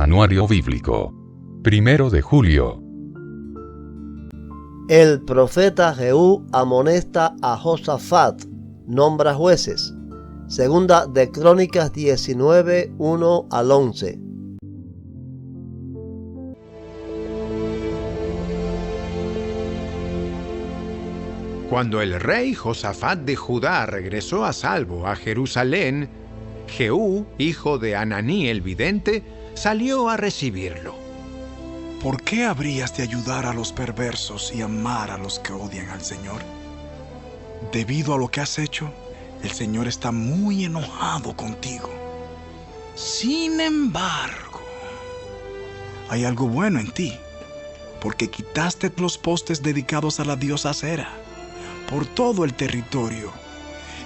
Anuario Bíblico. 1 de julio. El profeta Jehú amonesta a Josafat, nombra jueces. Segunda de Crónicas 19, 1 al 11. Cuando el rey Josafat de Judá regresó a salvo a Jerusalén, Jehú, hijo de Hananí el vidente, salió a recibirlo. ¿Por qué habrías de ayudar a los perversos y amar a los que odian al Señor? Debido a lo que has hecho, el Señor está muy enojado contigo. Sin embargo, hay algo bueno en ti, porque quitaste los postes dedicados a la diosa Acera por todo el territorio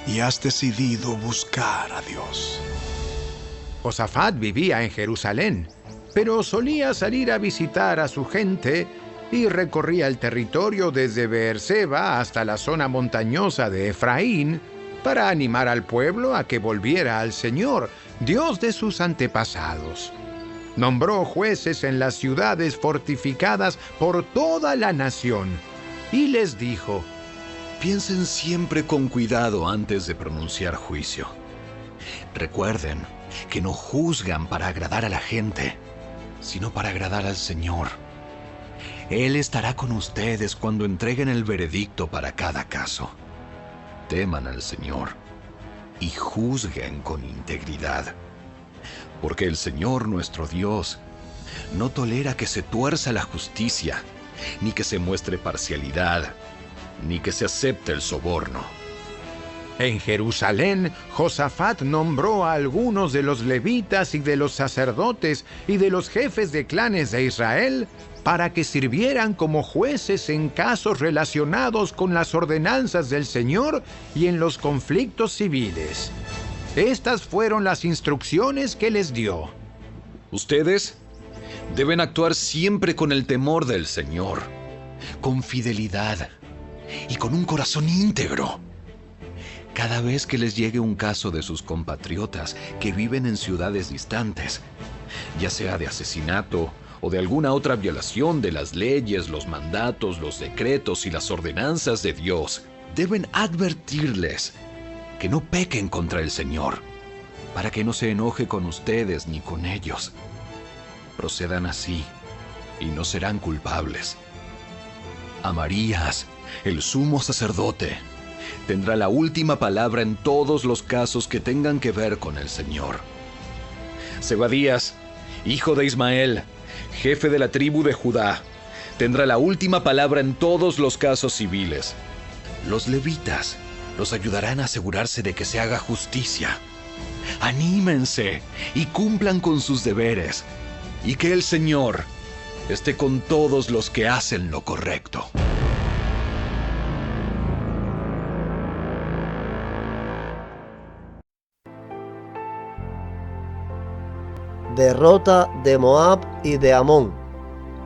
y has decidido buscar a Dios. Josafat vivía en Jerusalén, pero solía salir a visitar a su gente y recorría el territorio desde Beerseba hasta la zona montañosa de Efraín para animar al pueblo a que volviera al Señor, Dios de sus antepasados. Nombró jueces en las ciudades fortificadas por toda la nación y les dijo: piensen siempre con cuidado antes de pronunciar juicio. Recuerden que no juzgan para agradar a la gente, sino para agradar al Señor. Él estará con ustedes cuando entreguen el veredicto para cada caso. Teman al Señor y juzguen con integridad, porque el Señor nuestro Dios no tolera que se tuerza la justicia, ni que se muestre parcialidad, ni que se acepte el soborno. En Jerusalén, Josafat nombró a algunos de los levitas y de los sacerdotes y de los jefes de clanes de Israel para que sirvieran como jueces en casos relacionados con las ordenanzas del Señor y en los conflictos civiles. Estas fueron las instrucciones que les dio. Ustedes deben actuar siempre con el temor del Señor, con fidelidad y con un corazón íntegro. Cada vez que les llegue un caso de sus compatriotas que viven en ciudades distantes, ya sea de asesinato o de alguna otra violación de las leyes, los mandatos, los decretos y las ordenanzas de Dios, deben advertirles que no pequen contra el Señor, para que no se enoje con ustedes ni con ellos. Procedan así y no serán culpables. Amarías, el sumo sacerdote, tendrá la última palabra en todos los casos que tengan que ver con el Señor. Zebadías, hijo de Ismael, jefe de la tribu de Judá, tendrá la última palabra en todos los casos civiles. Los levitas los ayudarán a asegurarse de que se haga justicia. Anímense y cumplan con sus deberes, y que el Señor esté con todos los que hacen lo correcto. Derrota de Moab y de Amón,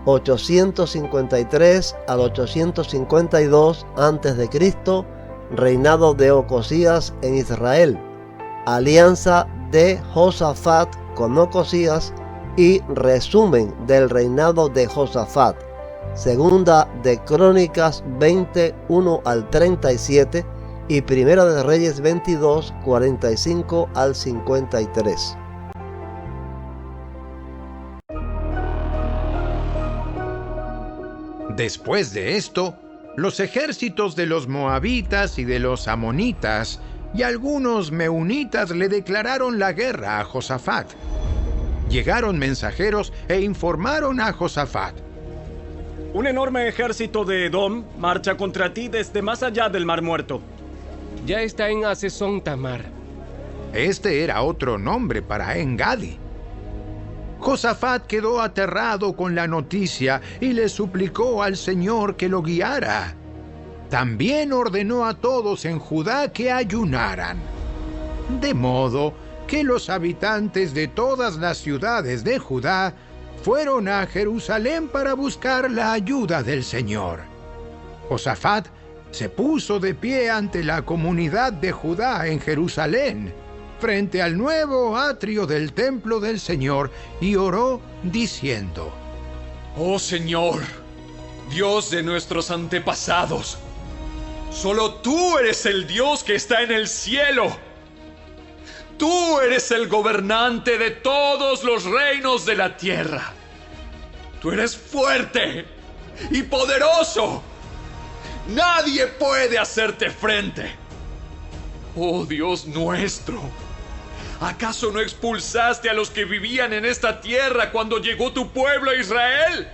853 al 852 a.C., reinado de Ocosías en Israel, alianza de Josafat con Ocosías y resumen del reinado de Josafat. Segunda de Crónicas 21 al 37 y Primera de Reyes 22, 45 al 53. Después de esto, los ejércitos de los moabitas y de los amonitas y algunos meunitas le declararon la guerra a Josafat. Llegaron mensajeros e informaron a Josafat: un enorme ejército de Edom marcha contra ti desde más allá del Mar Muerto. Ya está en Hazezón Tamar. Este era otro nombre para En-Gadi. Josafat quedó aterrado con la noticia y le suplicó al Señor que lo guiara. También ordenó a todos en Judá que ayunaran. De modo que los habitantes de todas las ciudades de Judá fueron a Jerusalén para buscar la ayuda del Señor. Josafat se puso de pie ante la comunidad de Judá en Jerusalén frente al nuevo atrio del templo del Señor y oró diciendo: Oh Señor, Dios de nuestros antepasados, solo tú eres el Dios que está en el cielo. Tú eres el gobernante de todos los reinos de la tierra. Tú eres fuerte y poderoso. Nadie puede hacerte frente. Oh Dios nuestro, ¿acaso no expulsaste a los que vivían en esta tierra cuando llegó tu pueblo Israel?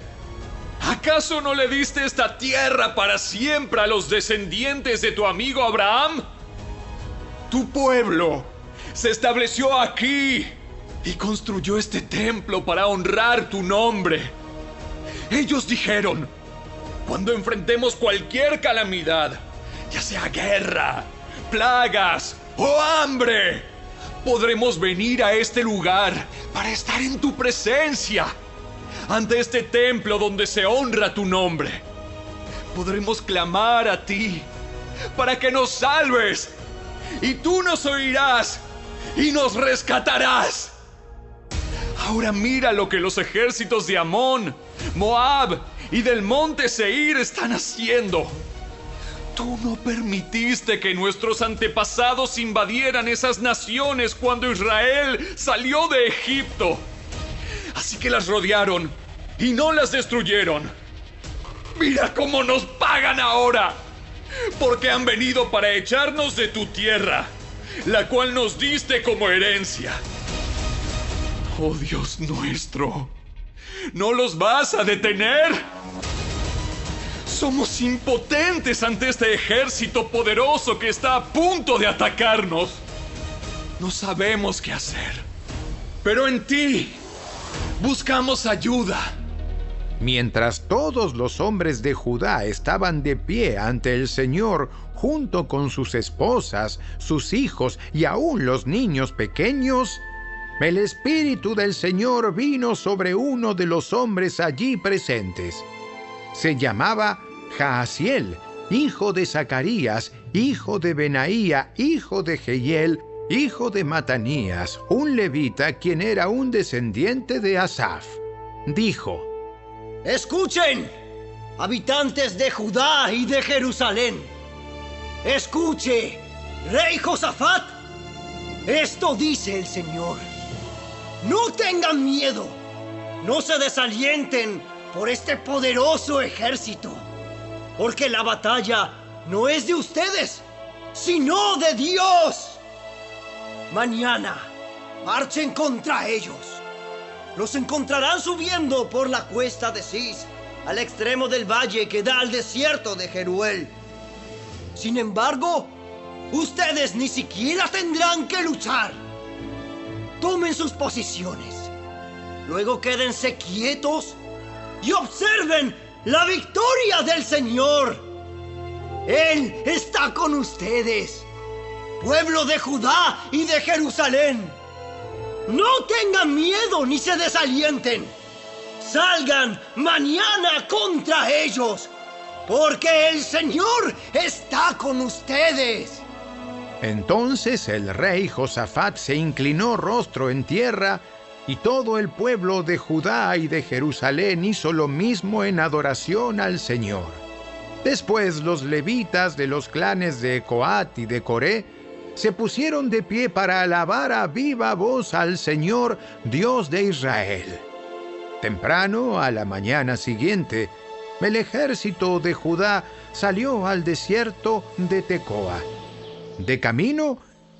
¿Acaso no le diste esta tierra para siempre a los descendientes de tu amigo Abraham? Tu pueblo se estableció aquí y construyó este templo para honrar tu nombre. Ellos dijeron: cuando enfrentemos cualquier calamidad, ya sea guerra, plagas o hambre, podremos venir a este lugar para estar en tu presencia, ante este templo donde se honra tu nombre. Podremos clamar a ti para que nos salves, y tú nos oirás y nos rescatarás. Ahora mira lo que los ejércitos de Amón, Moab y del monte Seir están haciendo. Tú no permitiste que nuestros antepasados invadieran esas naciones cuando Israel salió de Egipto. Así que las rodearon y no las destruyeron. Mira cómo nos pagan ahora, porque han venido para echarnos de tu tierra, la cual nos diste como herencia. Oh Dios nuestro, ¿no los vas a detener? Somos impotentes ante este ejército poderoso que está a punto de atacarnos. No sabemos qué hacer, pero en ti buscamos ayuda. Mientras todos los hombres de Judá estaban de pie ante el Señor, junto con sus esposas, sus hijos y aún los niños pequeños, el Espíritu del Señor vino sobre uno de los hombres allí presentes. Se llamaba Jaasiel, hijo de Zacarías, hijo de Benaía, hijo de Jehiel, hijo de Matanías, un levita quien era un descendiente de Asaf. Dijo: Escuchen, habitantes de Judá y de Jerusalén. Escuche, rey Josafat. Esto dice el Señor: no tengan miedo, no se desalienten por este poderoso ejército, porque la batalla no es de ustedes, sino de Dios. Mañana marchen contra ellos. Los encontrarán subiendo por la cuesta de Cis, al extremo del valle que da al desierto de Jeruel. Sin embargo, ustedes ni siquiera tendrán que luchar. Tomen sus posiciones. Luego quédense quietos y observen la victoria del Señor. Él está con ustedes, pueblo de Judá y de Jerusalén. No tengan miedo ni se desalienten. Salgan mañana contra ellos, porque el Señor está con ustedes. Entonces el rey Josafat se inclinó rostro en tierra, y todo el pueblo de Judá y de Jerusalén hizo lo mismo en adoración al Señor. Después los levitas de los clanes de Coat y de Coré se pusieron de pie para alabar a viva voz al Señor, Dios de Israel. Temprano, a la mañana siguiente, el ejército de Judá salió al desierto de Tecoa. De camino,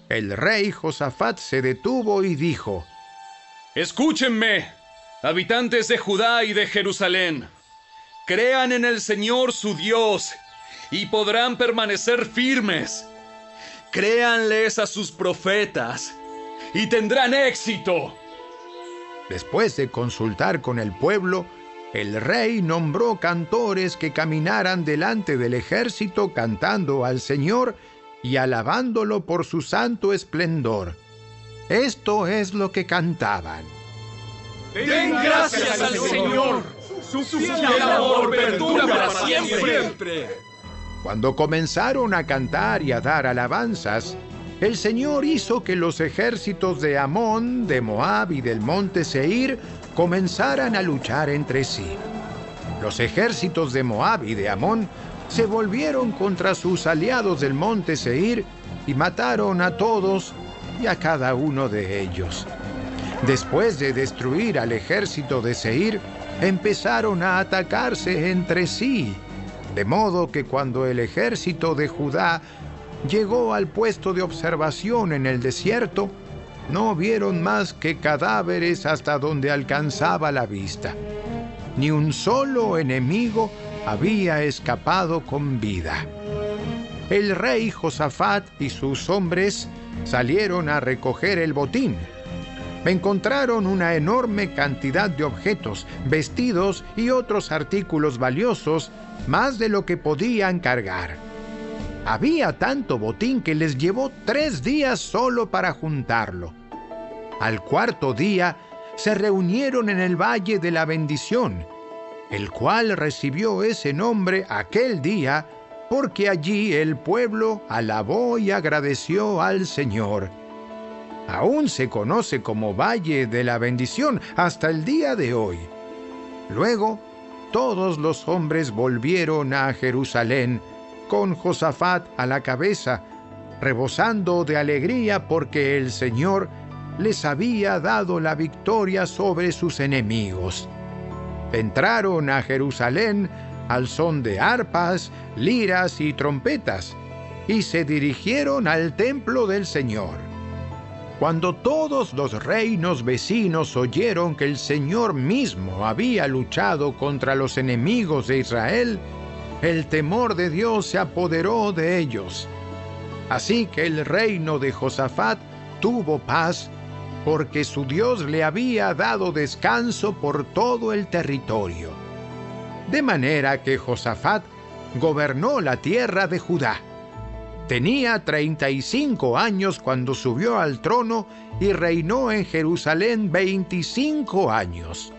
el rey Josafat se detuvo y dijo: Escúchenme, habitantes de Judá y de Jerusalén. Crean en el Señor su Dios y podrán permanecer firmes. Créanles a sus profetas y tendrán éxito. Después de consultar con el pueblo, el rey nombró cantores que caminaran delante del ejército cantando al Señor y alabándolo por su santo esplendor. Esto es lo que cantaban: Den gracias al Señor, su fiel amor perdura para siempre. Cuando comenzaron a cantar y a dar alabanzas, el Señor hizo que los ejércitos de Amón, de Moab y del monte Seir comenzaran a luchar entre sí. Los ejércitos de Moab y de Amón se volvieron contra sus aliados del monte Seir y mataron a todos y a cada uno de ellos. Después de destruir al ejército de Seir, empezaron a atacarse entre sí, de modo que cuando el ejército de Judá llegó al puesto de observación en el desierto, no vieron más que cadáveres hasta donde alcanzaba la vista. Ni un solo enemigo había escapado con vida. El rey Josafat y sus hombres salieron a recoger el botín. Encontraron una enorme cantidad de objetos, vestidos y otros artículos valiosos, más de lo que podían cargar. Había tanto botín que les llevó 3 días solo para juntarlo. Al cuarto día se reunieron en el Valle de la Bendición, el cual recibió ese nombre aquel día porque allí el pueblo alabó y agradeció al Señor. Aún se conoce como Valle de la Bendición hasta el día de hoy. Luego, todos los hombres volvieron a Jerusalén, con Josafat a la cabeza, rebosando de alegría porque el Señor les había dado la victoria sobre sus enemigos. Entraron a Jerusalén al son de arpas, liras y trompetas, y se dirigieron al templo del Señor. Cuando todos los reinos vecinos oyeron que el Señor mismo había luchado contra los enemigos de Israel, el temor de Dios se apoderó de ellos. Así que el reino de Josafat tuvo paz, porque su Dios le había dado descanso por todo el territorio. De manera que Josafat gobernó la tierra de Judá. Tenía 35 años cuando subió al trono y reinó en Jerusalén 25 años.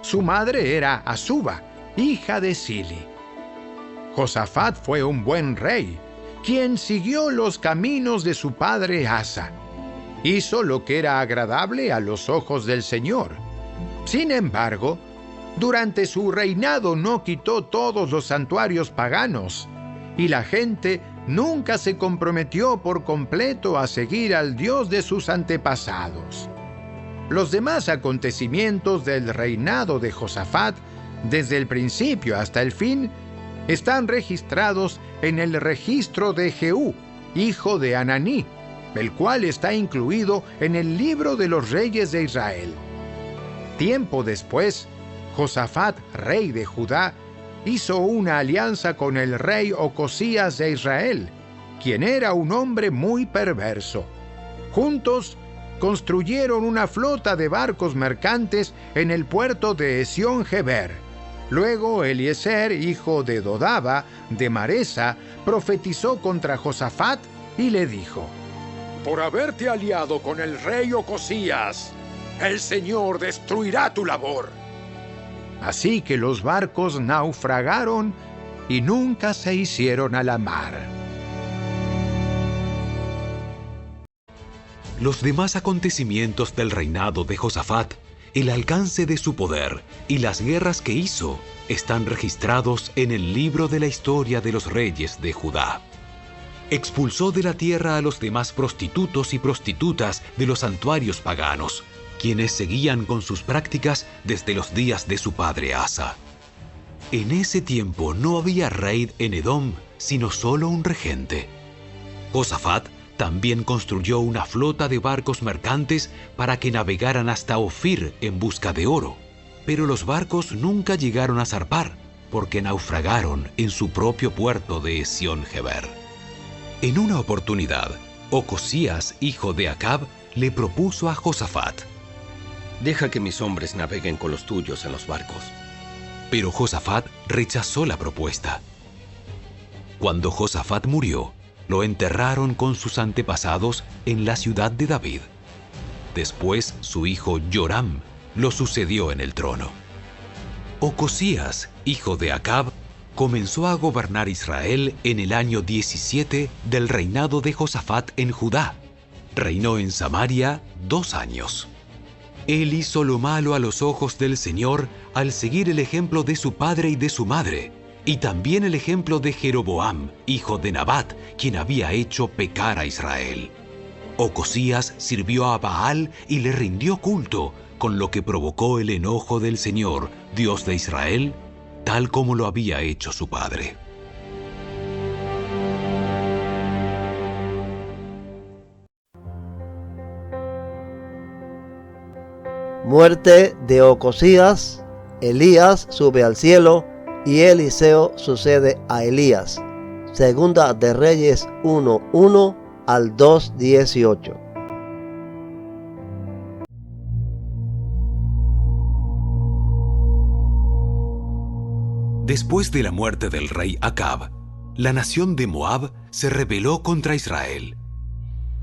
Su madre era Azuba, hija de Sili. Josafat fue un buen rey, quien siguió los caminos de su padre Asa. Hizo lo que era agradable a los ojos del Señor. Sin embargo, durante su reinado no quitó todos los santuarios paganos, y la gente nunca se comprometió por completo a seguir al Dios de sus antepasados. Los demás acontecimientos del reinado de Josafat, desde el principio hasta el fin, están registrados en el registro de Jehú, hijo de Ananí, el cual está incluido en el libro de los reyes de Israel. Tiempo después, Josafat, rey de Judá, hizo una alianza con el rey Ocosías de Israel, quien era un hombre muy perverso. Juntos construyeron una flota de barcos mercantes en el puerto de Esión-Geber. Luego Eliezer, hijo de Dodaba, de Maresa, profetizó contra Josafat y le dijo: Por haberte aliado con el rey Ocosías, el Señor destruirá tu labor. Así que los barcos naufragaron y nunca se hicieron a la mar. Los demás acontecimientos del reinado de Josafat, el alcance de su poder y las guerras que hizo están registrados en el libro de la historia de los reyes de Judá. Expulsó de la tierra a los demás prostitutos y prostitutas de los santuarios paganos, quienes seguían con sus prácticas desde los días de su padre Asa. En ese tiempo no había rey en Edom, sino solo un regente. Josafat también construyó una flota de barcos mercantes para que navegaran hasta Ofir en busca de oro, pero los barcos nunca llegaron a zarpar, porque naufragaron en su propio puerto de Esión-Geber. En una oportunidad, Ocosías, hijo de Acab, le propuso a Josafat: Deja que mis hombres naveguen con los tuyos en los barcos. Pero Josafat rechazó la propuesta. Cuando Josafat murió, lo enterraron con sus antepasados en la ciudad de David. Después, su hijo Joram lo sucedió en el trono. Ocosías, hijo de Acab, comenzó a gobernar Israel en el año 17 del reinado de Josafat en Judá. Reinó en Samaria 2 años. Él hizo lo malo a los ojos del Señor al seguir el ejemplo de su padre y de su madre, y también el ejemplo de Jeroboam, hijo de Nabat, quien había hecho pecar a Israel. Ocosías sirvió a Baal y le rindió culto, con lo que provocó el enojo del Señor, Dios de Israel, tal como lo había hecho su padre. Muerte de Ocosías. Elías sube al cielo y Eliseo sucede a Elías. Segunda de Reyes 1:1 al 2:18. Después de la muerte del rey Acab, la nación de Moab se rebeló contra Israel.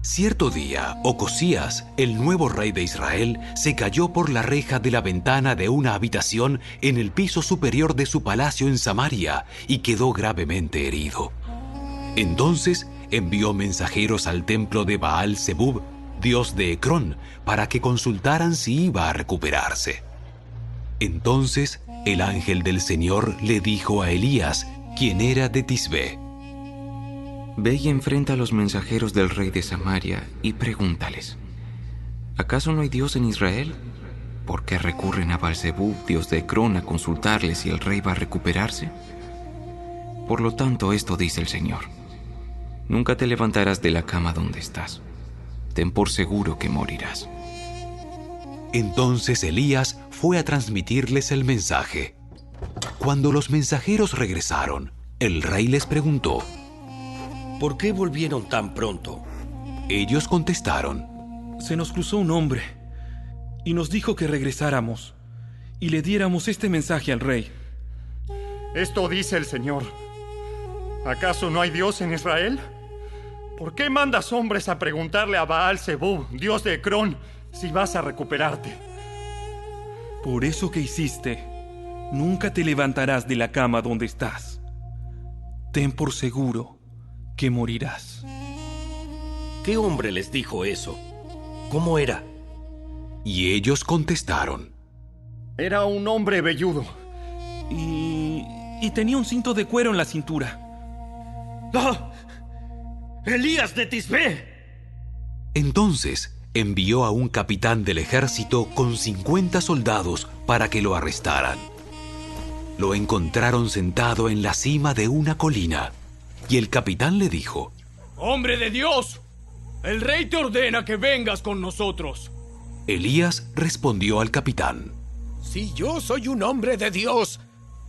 Cierto día, Ocosías, el nuevo rey de Israel, se cayó por la reja de la ventana de una habitación en el piso superior de su palacio en Samaria y quedó gravemente herido. Entonces envió mensajeros al templo de Baal-Zebub, dios de Ecrón, para que consultaran si iba a recuperarse. Entonces el ángel del Señor le dijo a Elías, quien era de Tisbé: Ve y enfrenta a los mensajeros del rey de Samaria y pregúntales: ¿acaso no hay Dios en Israel? ¿Por qué recurren a Baal-Zebub, dios de Ecrón, a consultarle si el rey va a recuperarse? Por lo tanto, esto dice el Señor: nunca te levantarás de la cama donde estás. Ten por seguro que morirás. Entonces Elías fue a transmitirles el mensaje. Cuando los mensajeros regresaron, el rey les preguntó: ¿por qué volvieron tan pronto? Ellos contestaron: se nos cruzó un hombre y nos dijo que regresáramos y le diéramos este mensaje al rey. Esto dice el Señor: ¿acaso no hay Dios en Israel? ¿Por qué mandas hombres a preguntarle a Baal-Zebub, dios de Ecrón, si vas a recuperarte? Por eso que hiciste, nunca te levantarás de la cama donde estás. Ten por seguro que morirás. ¿Qué hombre les dijo eso? ¿Cómo era? Y ellos contestaron: era un hombre velludo. Y tenía un cinto de cuero en la cintura. ¡Ah! ¡Elías de Tisbé! Entonces envió a un capitán del ejército con 50 soldados para que lo arrestaran. Lo encontraron sentado en la cima de una colina, y el capitán le dijo: ¡hombre de Dios! El rey te ordena que vengas con nosotros. Elías respondió al capitán: si yo soy un hombre de Dios,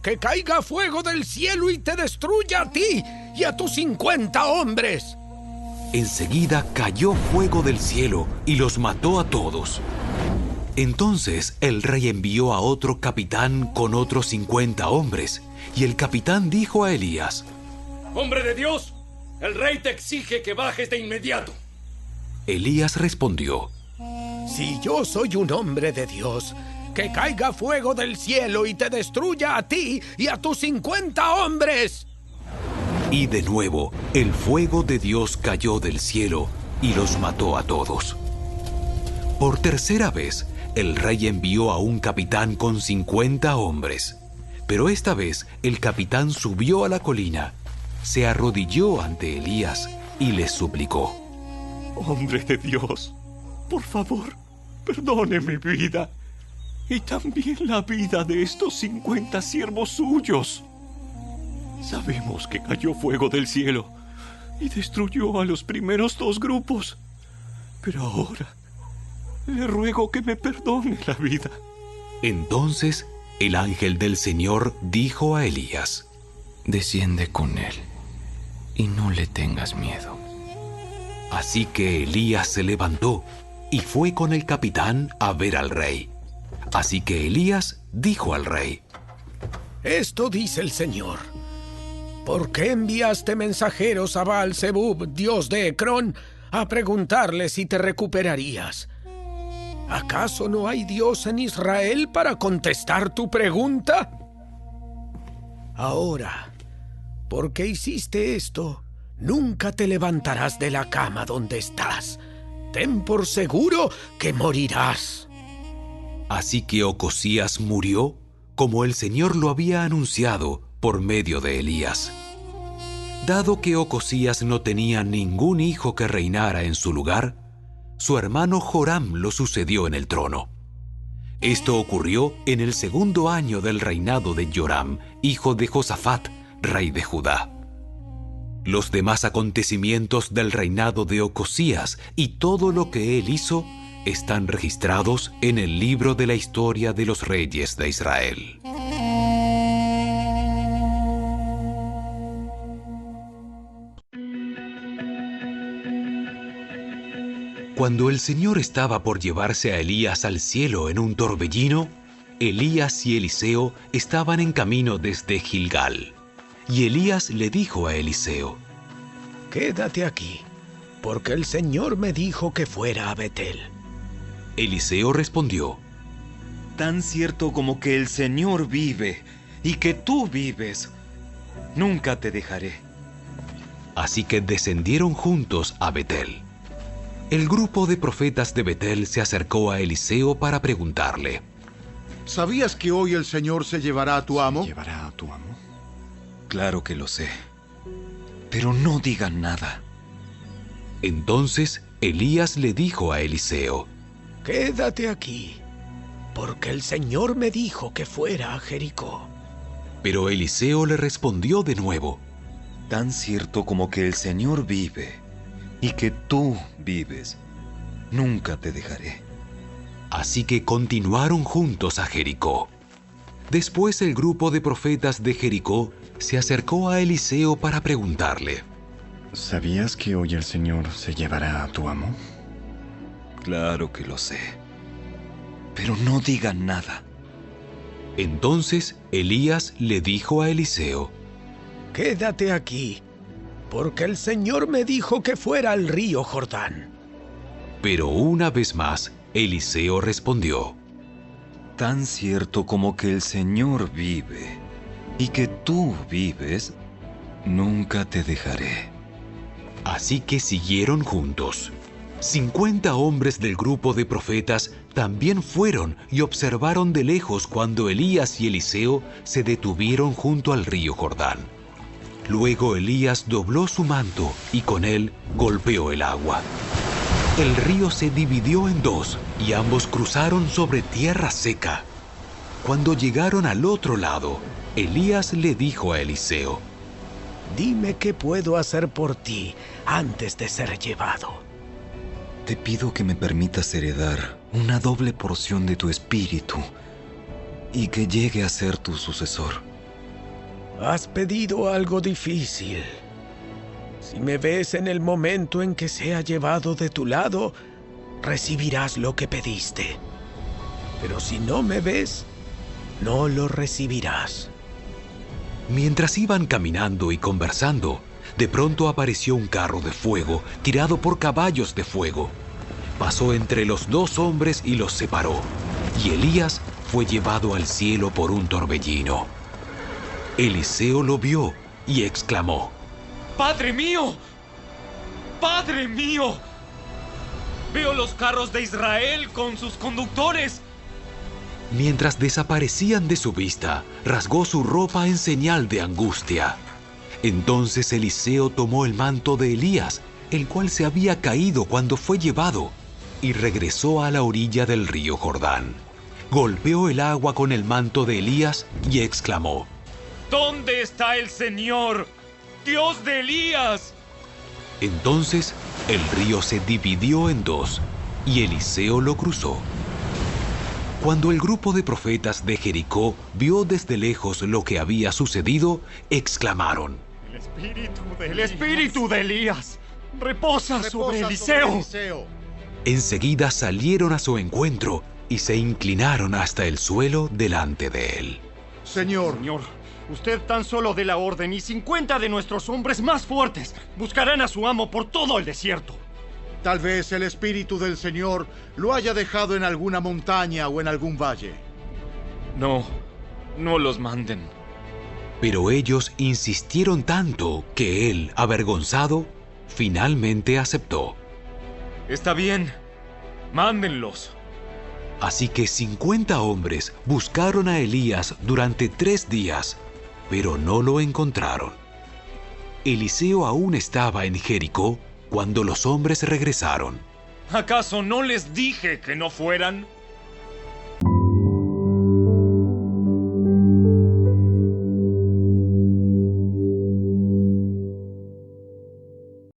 que caiga fuego del cielo y te destruya a ti y a tus 50 hombres. Enseguida cayó fuego del cielo y los mató a todos. Entonces el rey envió a otro capitán con otros 50 hombres, y el capitán dijo a Elías: ¡hombre de Dios! El rey te exige que bajes de inmediato. Elías respondió: si yo soy un hombre de Dios, que caiga fuego del cielo y te destruya a ti y a tus 50 hombres. Y de nuevo, el fuego de Dios cayó del cielo y los mató a todos. Por tercera vez, el rey envió a un capitán con 50 hombres. Pero esta vez, el capitán subió a la colina, se arrodilló ante Elías y le suplicó: hombre de Dios, por favor, perdone mi vida y también la vida de estos 50 siervos suyos. Sabemos que cayó fuego del cielo y destruyó a los primeros 2 grupos, pero ahora le ruego que me perdone la vida. Entonces el ángel del Señor dijo a Elías: desciende con él y no le tengas miedo. Así que Elías se levantó y fue con el capitán a ver al rey. Así que Elías dijo al rey: esto dice el Señor: ¿por qué enviaste mensajeros a Baal-Zebub, dios de Ecrón, a preguntarle si te recuperarías? ¿Acaso no hay Dios en Israel para contestar tu pregunta? Ahora, Porque hiciste esto, nunca te levantarás de la cama donde estás. Ten por seguro que morirás. Así que Ocosías murió como el Señor lo había anunciado por medio de Elías. Dado que Ocosías no tenía ningún hijo que reinara en su lugar, su hermano Joram lo sucedió en el trono. Esto ocurrió en el 2.º año del reinado de Joram, hijo de Josafat, rey de Judá. Los demás acontecimientos del reinado de Ocosías y todo lo que él hizo están registrados en el libro de la historia de los reyes de Israel. Cuando el Señor estaba por llevarse a Elías al cielo en un torbellino, Elías y Eliseo estaban en camino desde Gilgal. Y Elías le dijo a Eliseo: Quédate aquí, porque el Señor me dijo que fuera a Betel. Eliseo respondió: Tan cierto como que el Señor vive y que tú vives, nunca te dejaré. Así que descendieron juntos a Betel. El grupo de profetas de Betel se acercó a Eliseo para preguntarle: ¿Sabías que hoy el Señor se llevará a tu amo? ¿Se llevará a tu amo? Claro que lo sé, pero no digan nada. Entonces Elías le dijo a Eliseo: Quédate aquí, porque el Señor me dijo que fuera a Jericó. Pero Eliseo le respondió de nuevo: Tan cierto como que el Señor vive y que tú vives, nunca te dejaré. Así que continuaron juntos a Jericó. Después el grupo de profetas de Jericó se acercó a Eliseo para preguntarle: ¿Sabías que hoy el Señor se llevará a tu amo? Claro que lo sé, pero no digan nada. Entonces Elías le dijo a Eliseo: Quédate aquí, porque el Señor me dijo que fuera al río Jordán. Pero una vez más, Eliseo respondió: Tan cierto como que el Señor vive y que tú vives, nunca te dejaré. Así que siguieron juntos. 50 hombres del grupo de profetas también fueron y observaron de lejos cuando Elías y Eliseo se detuvieron junto al río Jordán. Luego Elías dobló su manto y con él golpeó el agua. El río se dividió en dos y ambos cruzaron sobre tierra seca. Cuando llegaron al otro lado, Elías le dijo a Eliseo: Dime qué puedo hacer por ti antes de ser llevado. Te pido que me permitas heredar una doble porción de tu espíritu y que llegue a ser tu sucesor. Has pedido algo difícil. Si me ves en el momento en que sea llevado de tu lado, recibirás lo que pediste. Pero si no me ves, no lo recibirás. Mientras iban caminando y conversando, de pronto apareció un carro de fuego tirado por caballos de fuego. Pasó entre los dos hombres y los separó, y Elías fue llevado al cielo por un torbellino. Eliseo lo vio y exclamó: ¡Padre mío! ¡Padre mío! Veo los carros de Israel con sus conductores. Mientras desaparecían de su vista, rasgó su ropa en señal de angustia. Entonces Eliseo tomó el manto de Elías, el cual se había caído cuando fue llevado, y regresó a la orilla del río Jordán. Golpeó el agua con el manto de Elías y exclamó: ¿Dónde está el Señor, Dios de Elías? Entonces el río se dividió en dos, y Eliseo lo cruzó. Cuando el grupo de profetas de Jericó vio desde lejos lo que había sucedido, exclamaron: El espíritu de Elías reposa sobre Eliseo. Enseguida salieron a su encuentro y se inclinaron hasta el suelo delante de él. Señor, usted tan solo dé la orden y 50 de nuestros hombres más fuertes buscarán a su amo por todo el desierto. Tal vez el espíritu del Señor lo haya dejado en alguna montaña o en algún valle. No, no los manden. Pero ellos insistieron tanto que él, avergonzado, finalmente aceptó. Está bien, mándenlos. Así que 50 hombres buscaron a Elías durante 3 días, pero no lo encontraron. Eliseo aún estaba en Jericó cuando los hombres regresaron. ¿Acaso no les dije que no fueran?